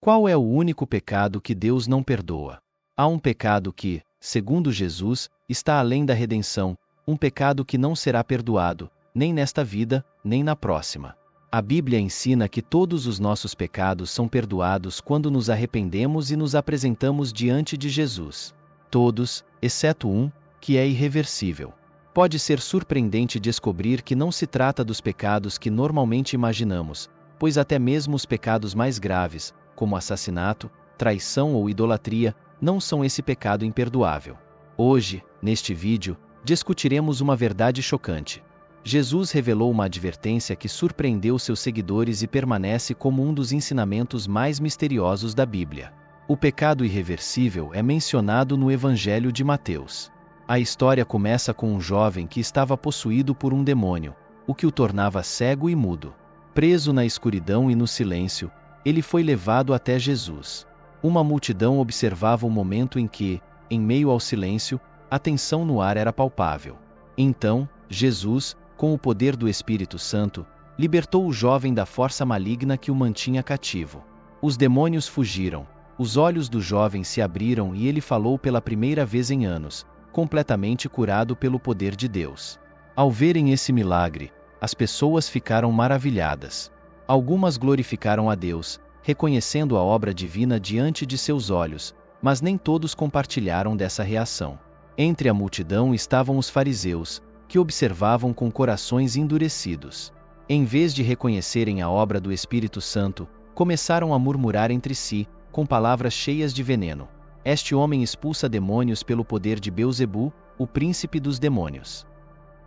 Qual é o único pecado que Deus não perdoa? Há um pecado que, segundo Jesus, está além da redenção, um pecado que não será perdoado, nem nesta vida, nem na próxima. A Bíblia ensina que todos os nossos pecados são perdoados quando nos arrependemos e nos apresentamos diante de Jesus. Todos, exceto um, que é irreversível. Pode ser surpreendente descobrir que não se trata dos pecados que normalmente imaginamos, pois até mesmo os pecados mais graves, como assassinato, traição ou idolatria, não são esse pecado imperdoável. Hoje, neste vídeo, discutiremos uma verdade chocante. Jesus revelou uma advertência que surpreendeu seus seguidores e permanece como um dos ensinamentos mais misteriosos da Bíblia. O pecado irreversível é mencionado no Evangelho de Mateus. A história começa com um jovem que estava possuído por um demônio, o que o tornava cego e mudo. Preso na escuridão e no silêncio, ele foi levado até Jesus. Uma multidão observava o momento em que, em meio ao silêncio, a tensão no ar era palpável. Então, Jesus, com o poder do Espírito Santo, libertou o jovem da força maligna que o mantinha cativo. Os demônios fugiram, os olhos do jovem se abriram e ele falou pela primeira vez em anos, completamente curado pelo poder de Deus. Ao verem esse milagre, as pessoas ficaram maravilhadas. Algumas glorificaram a Deus, reconhecendo a obra divina diante de seus olhos, mas nem todos compartilharam dessa reação. Entre a multidão estavam os fariseus, que observavam com corações endurecidos. Em vez de reconhecerem a obra do Espírito Santo, começaram a murmurar entre si, com palavras cheias de veneno. Este homem expulsa demônios pelo poder de Beelzebu, o príncipe dos demônios.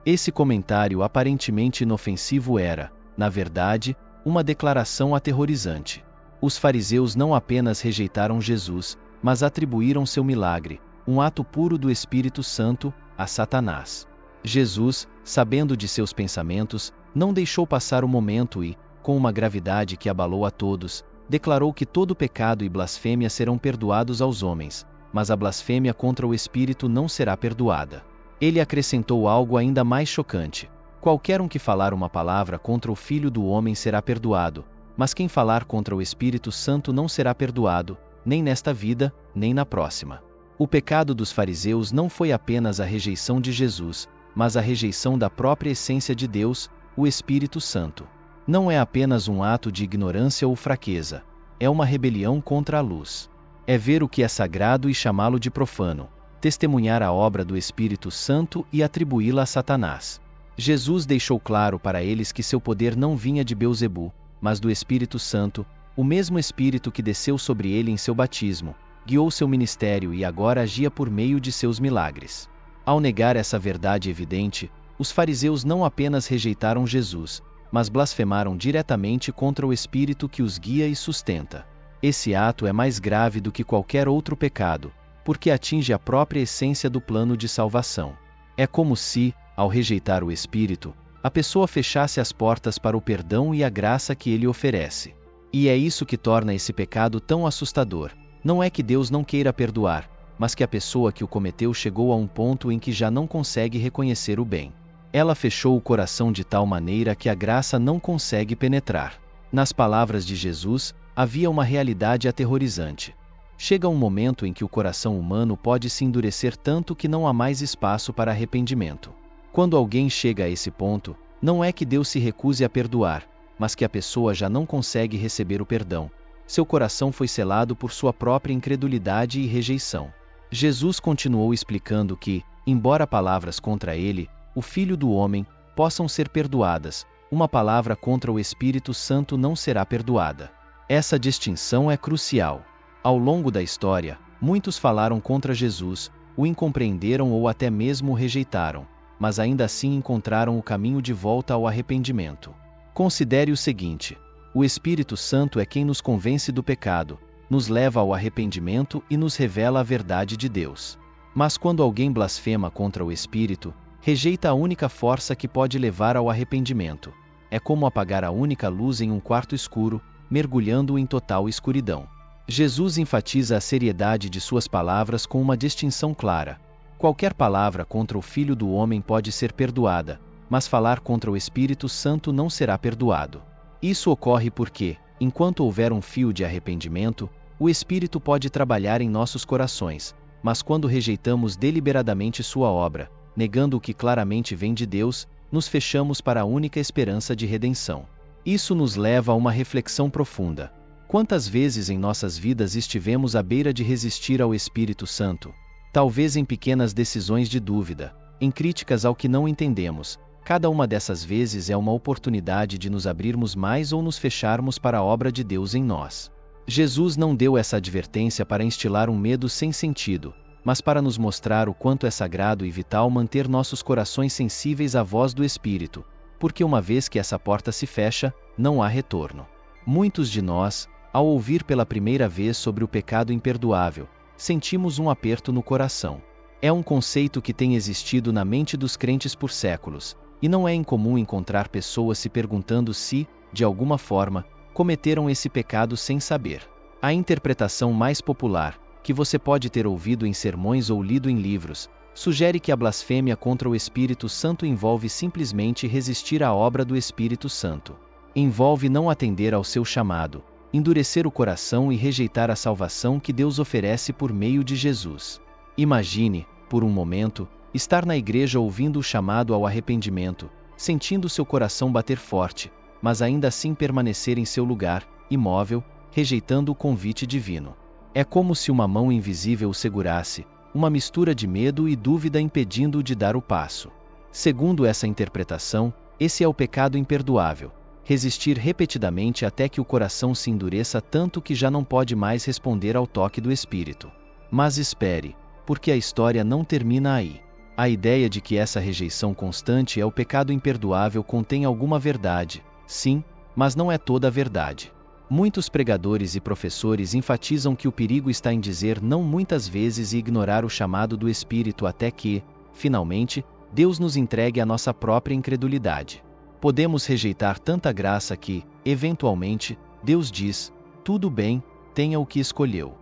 Esse comentário aparentemente inofensivo era, na verdade, uma declaração aterrorizante. Os fariseus não apenas rejeitaram Jesus, mas atribuíram seu milagre, um ato puro do Espírito Santo, a Satanás. Jesus, sabendo de seus pensamentos, não deixou passar o momento e, com uma gravidade que abalou a todos, declarou que todo pecado e blasfêmia serão perdoados aos homens, mas a blasfêmia contra o Espírito não será perdoada. Ele acrescentou algo ainda mais chocante. Qualquer um que falar uma palavra contra o Filho do Homem será perdoado, mas quem falar contra o Espírito Santo não será perdoado, nem nesta vida, nem na próxima. O pecado dos fariseus não foi apenas a rejeição de Jesus, mas a rejeição da própria essência de Deus, o Espírito Santo. Não é apenas um ato de ignorância ou fraqueza, é uma rebelião contra a luz. É ver o que é sagrado e chamá-lo de profano, testemunhar a obra do Espírito Santo e atribuí-la a Satanás. Jesus deixou claro para eles que seu poder não vinha de Beelzebu, mas do Espírito Santo, o mesmo Espírito que desceu sobre ele em seu batismo, guiou seu ministério e agora agia por meio de seus milagres. Ao negar essa verdade evidente, os fariseus não apenas rejeitaram Jesus, mas blasfemaram diretamente contra o Espírito que os guia e sustenta. Esse ato é mais grave do que qualquer outro pecado, porque atinge a própria essência do plano de salvação. É como se, ao rejeitar o Espírito, a pessoa fechasse as portas para o perdão e a graça que ele oferece. E é isso que torna esse pecado tão assustador. Não é que Deus não queira perdoar, mas que a pessoa que o cometeu chegou a um ponto em que já não consegue reconhecer o bem. Ela fechou o coração de tal maneira que a graça não consegue penetrar. Nas palavras de Jesus, havia uma realidade aterrorizante. Chega um momento em que o coração humano pode se endurecer tanto que não há mais espaço para arrependimento. Quando alguém chega a esse ponto, não é que Deus se recuse a perdoar, mas que a pessoa já não consegue receber o perdão. Seu coração foi selado por sua própria incredulidade e rejeição. Jesus continuou explicando que, embora palavras contra ele, o Filho do Homem, possam ser perdoadas, uma palavra contra o Espírito Santo não será perdoada. Essa distinção é crucial. Ao longo da história, muitos falaram contra Jesus, o incompreenderam ou até mesmo o rejeitaram, mas ainda assim encontraram o caminho de volta ao arrependimento. Considere o seguinte: o Espírito Santo é quem nos convence do pecado, nos leva ao arrependimento e nos revela a verdade de Deus. Mas quando alguém blasfema contra o Espírito, rejeita a única força que pode levar ao arrependimento. É como apagar a única luz em um quarto escuro, mergulhando em total escuridão. Jesus enfatiza a seriedade de suas palavras com uma distinção clara. Qualquer palavra contra o Filho do Homem pode ser perdoada, mas falar contra o Espírito Santo não será perdoado. Isso ocorre porque, Enquanto houver um fio de arrependimento, o Espírito pode trabalhar em nossos corações, mas quando rejeitamos deliberadamente sua obra, negando o que claramente vem de Deus, nos fechamos para a única esperança de redenção. Isso nos leva a uma reflexão profunda. Quantas vezes em nossas vidas estivemos à beira de resistir ao Espírito Santo? Talvez em pequenas decisões de dúvida, em críticas ao que não entendemos. Cada uma dessas vezes é uma oportunidade de nos abrirmos mais ou nos fecharmos para a obra de Deus em nós. Jesus não deu essa advertência para instilar um medo sem sentido, mas para nos mostrar o quanto é sagrado e vital manter nossos corações sensíveis à voz do Espírito, porque uma vez que essa porta se fecha, não há retorno. Muitos de nós, ao ouvir pela primeira vez sobre o pecado imperdoável, sentimos um aperto no coração. É um conceito que tem existido na mente dos crentes por séculos, e não é incomum encontrar pessoas se perguntando se, de alguma forma, cometeram esse pecado sem saber. A interpretação mais popular, que você pode ter ouvido em sermões ou lido em livros, sugere que a blasfêmia contra o Espírito Santo envolve simplesmente resistir à obra do Espírito Santo. Envolve não atender ao seu chamado, endurecer o coração e rejeitar a salvação que Deus oferece por meio de Jesus. Imagine, por um momento, estar na igreja ouvindo o chamado ao arrependimento, sentindo seu coração bater forte, mas ainda assim permanecer em seu lugar, imóvel, rejeitando o convite divino. É como se uma mão invisível o segurasse, uma mistura de medo e dúvida impedindo-o de dar o passo. Segundo essa interpretação, esse é o pecado imperdoável. Resistir repetidamente até que o coração se endureça tanto que já não pode mais responder ao toque do Espírito. Mas espere, porque a história não termina aí. A ideia de que essa rejeição constante é o pecado imperdoável contém alguma verdade, sim, mas não é toda a verdade. Muitos pregadores e professores enfatizam que o perigo está em dizer não muitas vezes e ignorar o chamado do Espírito até que, finalmente, Deus nos entregue a nossa própria incredulidade. Podemos rejeitar tanta graça que, eventualmente, Deus diz: tudo bem, tenha o que escolheu.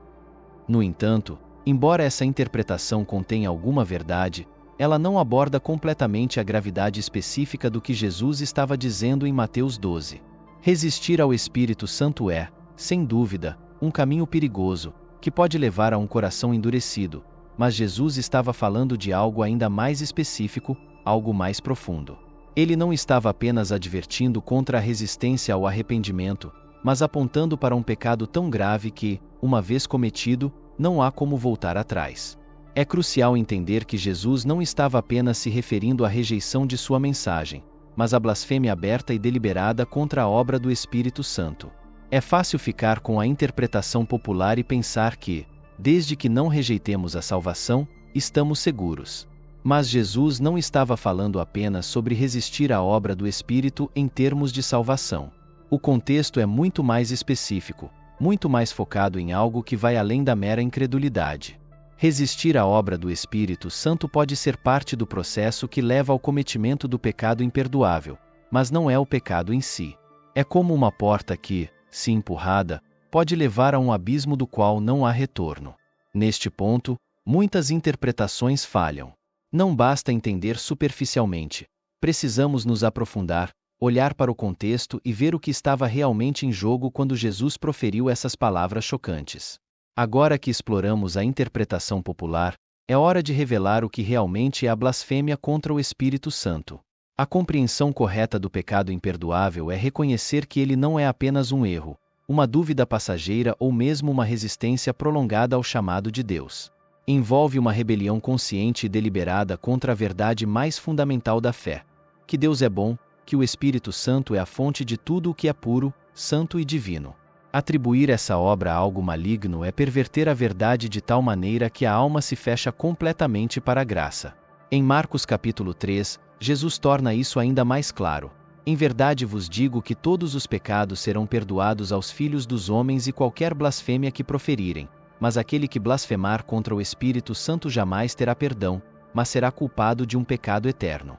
No entanto, embora essa interpretação contenha alguma verdade, ela não aborda completamente a gravidade específica do que Jesus estava dizendo em Mateus 12. Resistir ao Espírito Santo é, sem dúvida, um caminho perigoso, que pode levar a um coração endurecido, mas Jesus estava falando de algo ainda mais específico, algo mais profundo. Ele não estava apenas advertindo contra a resistência ao arrependimento, mas apontando para um pecado tão grave que, uma vez cometido, não há como voltar atrás. É crucial entender que Jesus não estava apenas se referindo à rejeição de sua mensagem, mas à blasfêmia aberta e deliberada contra a obra do Espírito Santo. É fácil ficar com a interpretação popular e pensar que, desde que não rejeitemos a salvação, estamos seguros. Mas Jesus não estava falando apenas sobre resistir à obra do Espírito em termos de salvação. O contexto é muito mais específico, muito mais focado em algo que vai além da mera incredulidade. Resistir à obra do Espírito Santo pode ser parte do processo que leva ao cometimento do pecado imperdoável, mas não é o pecado em si. É como uma porta que, se empurrada, pode levar a um abismo do qual não há retorno. Neste ponto, muitas interpretações falham. Não basta entender superficialmente. Precisamos nos aprofundar, olhar para o contexto e ver o que estava realmente em jogo quando Jesus proferiu essas palavras chocantes. Agora que exploramos a interpretação popular, é hora de revelar o que realmente é a blasfêmia contra o Espírito Santo. A compreensão correta do pecado imperdoável é reconhecer que ele não é apenas um erro, uma dúvida passageira ou mesmo uma resistência prolongada ao chamado de Deus. Envolve uma rebelião consciente e deliberada contra a verdade mais fundamental da fé: que Deus é bom, que o Espírito Santo é a fonte de tudo o que é puro, santo e divino. Atribuir essa obra a algo maligno é perverter a verdade de tal maneira que a alma se fecha completamente para a graça. Em Marcos capítulo 3, Jesus torna isso ainda mais claro. Em verdade vos digo que todos os pecados serão perdoados aos filhos dos homens e qualquer blasfêmia que proferirem, mas aquele que blasfemar contra o Espírito Santo jamais terá perdão, mas será culpado de um pecado eterno.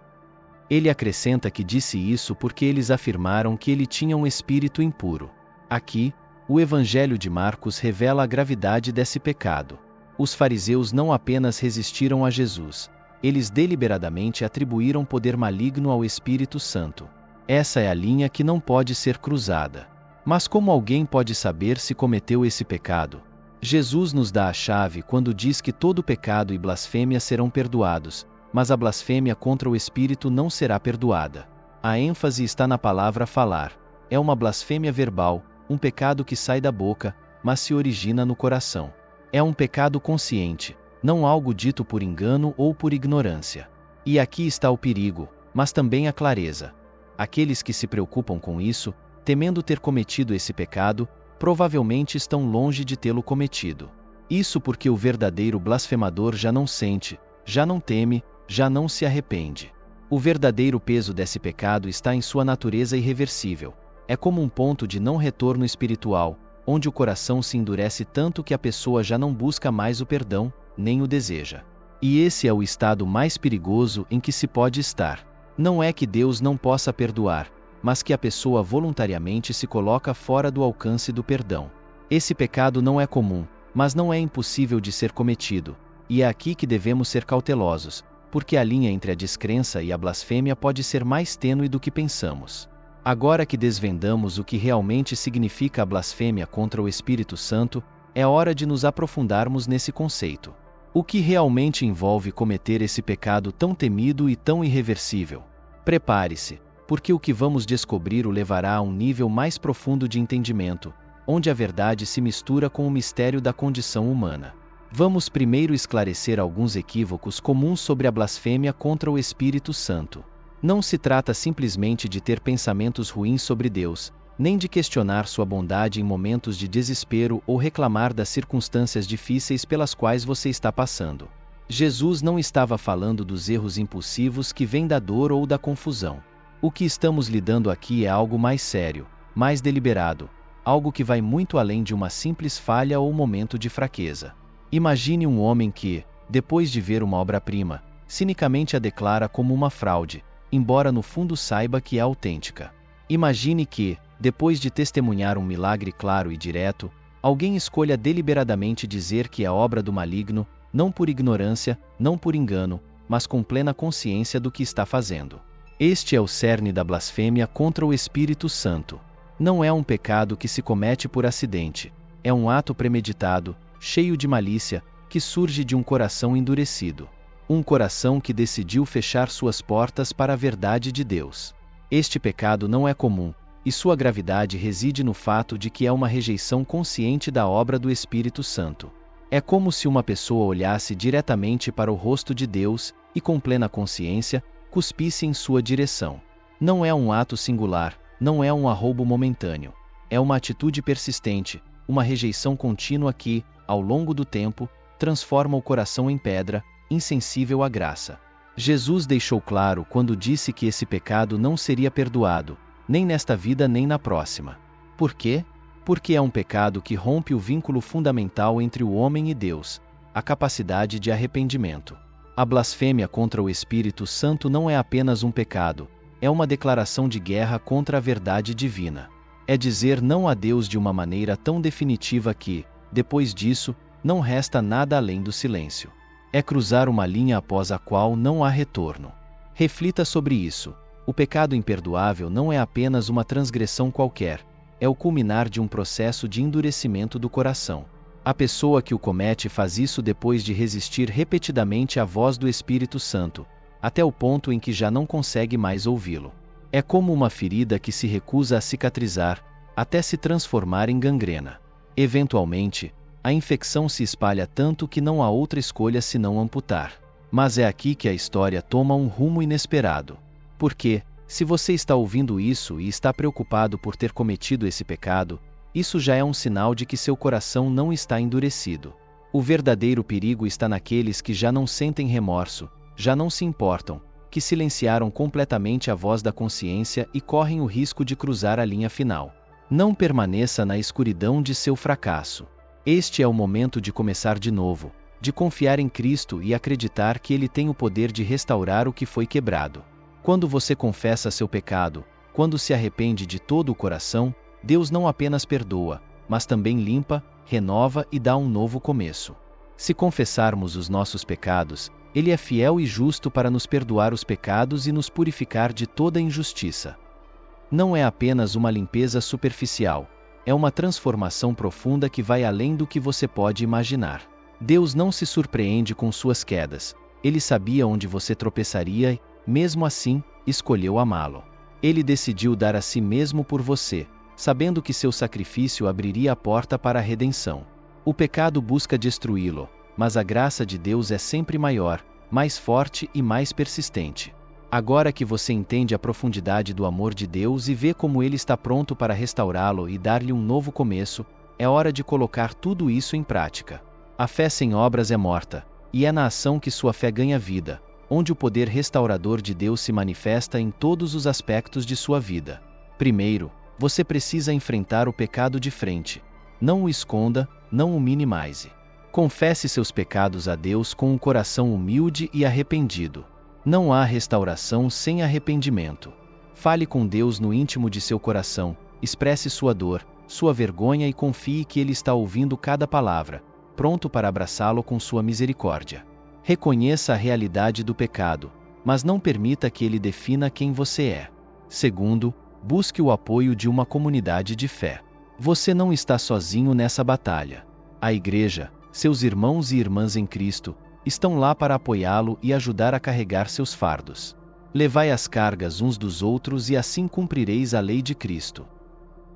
Ele acrescenta que disse isso porque eles afirmaram que ele tinha um espírito impuro. Aqui, o Evangelho de Marcos revela a gravidade desse pecado. Os fariseus não apenas resistiram a Jesus, eles deliberadamente atribuíram poder maligno ao Espírito Santo. Essa é a linha que não pode ser cruzada. Mas como alguém pode saber se cometeu esse pecado? Jesus nos dá a chave quando diz que todo pecado e blasfêmia serão perdoados, mas a blasfêmia contra o Espírito não será perdoada. A ênfase está na palavra falar. É uma blasfêmia verbal, um pecado que sai da boca, mas se origina no coração. É um pecado consciente, não algo dito por engano ou por ignorância. E aqui está o perigo, mas também a clareza. Aqueles que se preocupam com isso, temendo ter cometido esse pecado, provavelmente estão longe de tê-lo cometido. Isso porque o verdadeiro blasfemador já não sente, já não teme, já não se arrepende. O verdadeiro peso desse pecado está em sua natureza irreversível. É como um ponto de não retorno espiritual, onde o coração se endurece tanto que a pessoa já não busca mais o perdão, nem o deseja. E esse é o estado mais perigoso em que se pode estar. Não é que Deus não possa perdoar, mas que a pessoa voluntariamente se coloca fora do alcance do perdão. Esse pecado não é comum, mas não é impossível de ser cometido, e é aqui que devemos ser cautelosos, porque a linha entre a descrença e a blasfêmia pode ser mais tênue do que pensamos. Agora que desvendamos o que realmente significa a blasfêmia contra o Espírito Santo, é hora de nos aprofundarmos nesse conceito. O que realmente envolve cometer esse pecado tão temido e tão irreversível? Prepare-se, porque o que vamos descobrir o levará a um nível mais profundo de entendimento, onde a verdade se mistura com o mistério da condição humana. Vamos primeiro esclarecer alguns equívocos comuns sobre a blasfêmia contra o Espírito Santo. Não se trata simplesmente de ter pensamentos ruins sobre Deus, nem de questionar sua bondade em momentos de desespero ou reclamar das circunstâncias difíceis pelas quais você está passando. Jesus não estava falando dos erros impulsivos que vêm da dor ou da confusão. O que estamos lidando aqui é algo mais sério, mais deliberado, algo que vai muito além de uma simples falha ou momento de fraqueza. Imagine um homem que, depois de ver uma obra-prima, cinicamente a declara como uma fraude, embora no fundo saiba que é autêntica. Imagine que, depois de testemunhar um milagre claro e direto, alguém escolha deliberadamente dizer que é obra do maligno, não por ignorância, não por engano, mas com plena consciência do que está fazendo. Este é o cerne da blasfêmia contra o Espírito Santo. Não é um pecado que se comete por acidente, é um ato premeditado, cheio de malícia, que surge de um coração endurecido. Um coração que decidiu fechar suas portas para a verdade de Deus. Este pecado não é comum, e sua gravidade reside no fato de que é uma rejeição consciente da obra do Espírito Santo. É como se uma pessoa olhasse diretamente para o rosto de Deus e, com plena consciência, cuspisse em sua direção. Não é um ato singular, não é um arroubo momentâneo. É uma atitude persistente, uma rejeição contínua que, ao longo do tempo, transforma o coração em pedra, insensível à graça. Jesus deixou claro quando disse que esse pecado não seria perdoado, nem nesta vida nem na próxima. Por quê? Porque é um pecado que rompe o vínculo fundamental entre o homem e Deus, a capacidade de arrependimento. A blasfêmia contra o Espírito Santo não é apenas um pecado, é uma declaração de guerra contra a verdade divina. É dizer não a Deus de uma maneira tão definitiva que, depois disso, não resta nada além do silêncio. É cruzar uma linha após a qual não há retorno. Reflita sobre isso. O pecado imperdoável não é apenas uma transgressão qualquer, é o culminar de um processo de endurecimento do coração. A pessoa que o comete faz isso depois de resistir repetidamente à voz do Espírito Santo, até o ponto em que já não consegue mais ouvi-lo. É como uma ferida que se recusa a cicatrizar, até se transformar em gangrena. Eventualmente, a infecção se espalha tanto que não há outra escolha senão amputar. Mas é aqui que a história toma um rumo inesperado. Porque, se você está ouvindo isso e está preocupado por ter cometido esse pecado, isso já é um sinal de que seu coração não está endurecido. O verdadeiro perigo está naqueles que já não sentem remorso, já não se importam, que silenciaram completamente a voz da consciência e correm o risco de cruzar a linha final. Não permaneça na escuridão de seu fracasso. Este é o momento de começar de novo, de confiar em Cristo e acreditar que Ele tem o poder de restaurar o que foi quebrado. Quando você confessa seu pecado, quando se arrepende de todo o coração, Deus não apenas perdoa, mas também limpa, renova e dá um novo começo. Se confessarmos os nossos pecados, Ele é fiel e justo para nos perdoar os pecados e nos purificar de toda injustiça. Não é apenas uma limpeza superficial, É uma transformação profunda que vai além do que você pode imaginar. Deus não se surpreende com suas quedas. Ele sabia onde você tropeçaria e, mesmo assim, escolheu amá-lo. Ele decidiu dar a si mesmo por você, sabendo que seu sacrifício abriria a porta para a redenção. O pecado busca destruí-lo, mas a graça de Deus é sempre maior, mais forte e mais persistente. Agora que você entende a profundidade do amor de Deus e vê como Ele está pronto para restaurá-lo e dar-lhe um novo começo, é hora de colocar tudo isso em prática. A fé sem obras é morta, e é na ação que sua fé ganha vida, onde o poder restaurador de Deus se manifesta em todos os aspectos de sua vida. Primeiro, você precisa enfrentar o pecado de frente. Não o esconda, não o minimize. Confesse seus pecados a Deus com um coração humilde e arrependido. Não há restauração sem arrependimento. Fale com Deus no íntimo de seu coração, expresse sua dor, sua vergonha e confie que Ele está ouvindo cada palavra, pronto para abraçá-lo com sua misericórdia. Reconheça a realidade do pecado, mas não permita que ele defina quem você é. Segundo, busque o apoio de uma comunidade de fé. Você não está sozinho nessa batalha. A igreja, seus irmãos e irmãs em Cristo, estão lá para apoiá-lo e ajudar a carregar seus fardos. Levai as cargas uns dos outros e assim cumprireis a lei de Cristo.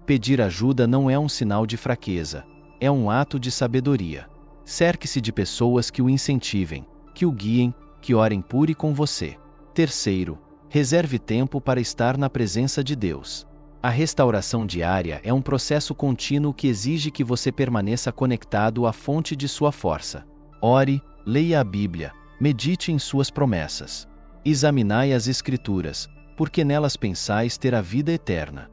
Pedir ajuda não é um sinal de fraqueza, é um ato de sabedoria. Cerque-se de pessoas que o incentivem, que o guiem, que orem por e com você. Terceiro, reserve tempo para estar na presença de Deus. A restauração diária é um processo contínuo que exige que você permaneça conectado à fonte de sua força. Ore, leia a Bíblia, medite em suas promessas. Examinai as Escrituras, porque nelas pensais ter a vida eterna.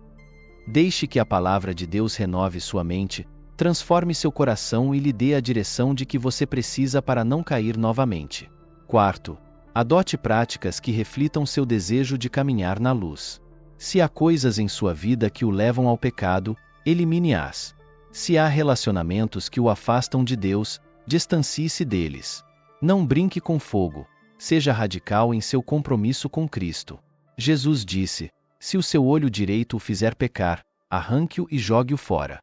Deixe que a palavra de Deus renove sua mente, transforme seu coração e lhe dê a direção de que você precisa para não cair novamente. Quarto, adote práticas que reflitam seu desejo de caminhar na luz. Se há coisas em sua vida que o levam ao pecado, elimine-as. Se há relacionamentos que o afastam de Deus, distancie-se deles. Não brinque com fogo, seja radical em seu compromisso com Cristo. Jesus disse: se o seu olho direito o fizer pecar, arranque-o e jogue-o fora.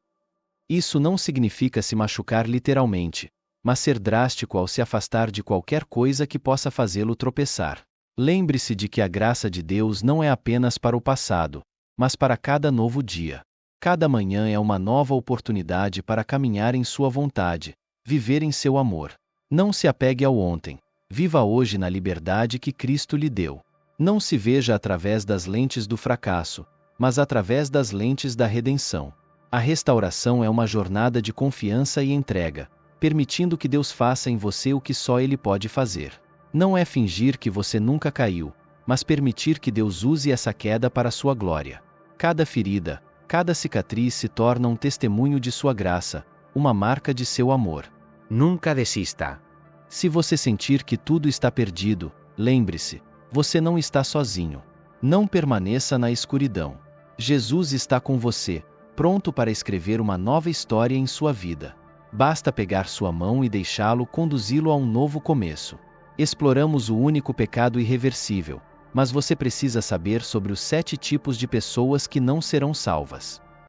Isso não significa se machucar literalmente, mas ser drástico ao se afastar de qualquer coisa que possa fazê-lo tropeçar. Lembre-se de que a graça de Deus não é apenas para o passado, mas para cada novo dia. Cada manhã é uma nova oportunidade para caminhar em sua vontade, viver em seu amor. Não se apegue ao ontem, viva hoje na liberdade que Cristo lhe deu. Não se veja através das lentes do fracasso, mas através das lentes da redenção. A restauração é uma jornada de confiança e entrega, permitindo que Deus faça em você o que só Ele pode fazer. Não é fingir que você nunca caiu, mas permitir que Deus use essa queda para sua glória. Cada ferida, cada cicatriz se torna um testemunho de sua graça, uma marca de seu amor. Nunca desista. Se você sentir que tudo está perdido, lembre-se, você não está sozinho. Não permaneça na escuridão. Jesus está com você, pronto para escrever uma nova história em sua vida. Basta pegar sua mão e deixá-lo conduzi-lo a um novo começo. Exploramos o único pecado irreversível, mas você precisa saber sobre os 7 tipos de pessoas que não serão salvas.